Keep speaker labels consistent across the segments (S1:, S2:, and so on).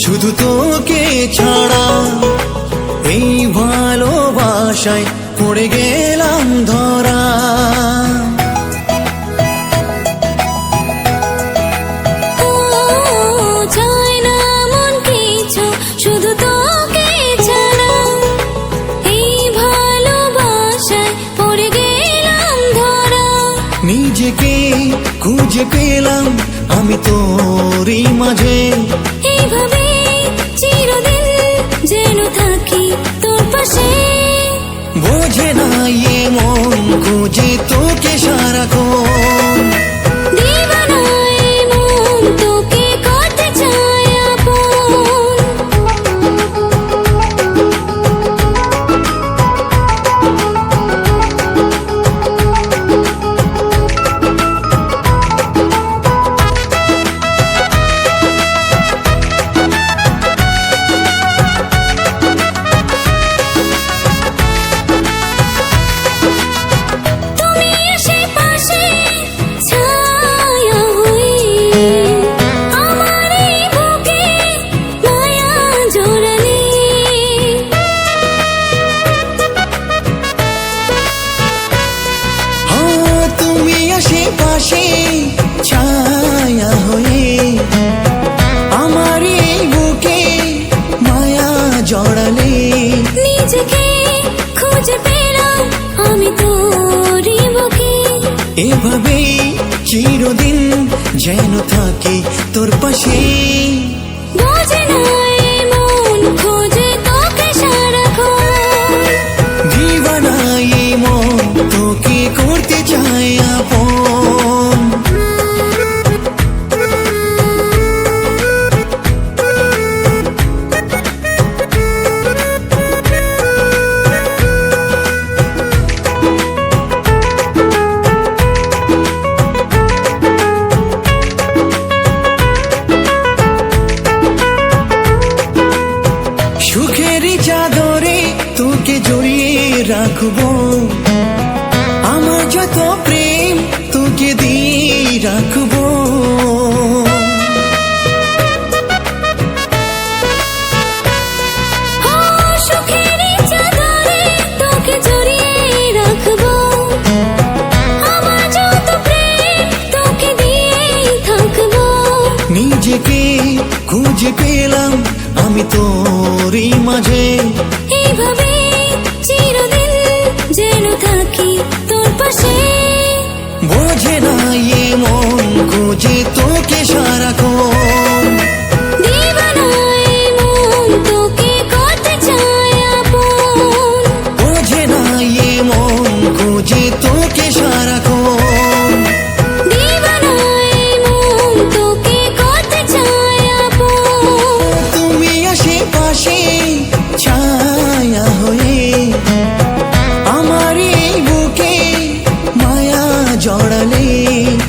S1: শুধু তোকে ছাড়া এই ভালোবাসায় পড়ে গেলাম ধরা।
S2: চাই না মন কিছু, শুধু তোকে ছাড়া এই ভালোবাসায় পড়ে গেলাম ধরা।
S1: নিজেকে খুঁজে পেলাম আমি তোরই মাঝে,
S2: এইভাবে চিরদিন যেন থাকি তোর পাশে।
S1: বোঝে না এ মন খুঁজে তোকে সারাক্ষণ,
S2: দিবানা এই মন তোকে করতে চায় আপন।
S1: পাশে ছায়া হয়ে আমার এই বুকে মায়া জড়ালে,
S2: নিজেকে খুঁজে পেলাম আমি তোরই বুকে।
S1: এভাবেই চিরদিন যেন থাকি তোর পাশে।
S2: বোঝে না এই মন খোঁজে তোকে সারাক্ষণ,
S1: দিবানা এই মন তোকে করতে চায় আপন। সুখেরই চাদরে তোকে জড়িয়ে রাখবো, আমার যত প্রেম তোকে দিয়ে রাখবো।
S2: সুখেরই চাদরে তোকে জড়িয়ে রাখবো, আমার যত প্রেম তোকে দিয়ে থাকবো।
S1: নিজেকে খুঁজে পেলাম আমি তোরই মাঝে,
S2: এইভাবে চিরদিন যেন থাকি তোর পাশে।
S1: বোঝে না এ মন খুঁজে তোকে সারাক্ষণ,
S2: দিবানা এই মন তোকে করতে চায় আপন।
S1: বোঝে না এ মন খুঁজে তোকে সারাক্ষণ,
S2: দিবানা এই মন তোকে করতে চায় আপন।
S1: তুমি আশেপাশে ছায়া হয়ে আমার এই বুকে মায়া জড়ালে,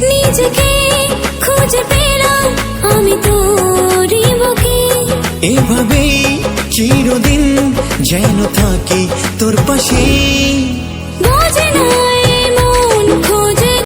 S2: নিজেকে খুঁজে পেলাম আমি তোরই বুকে।
S1: এভাবেই চিরদিন যেন থাকি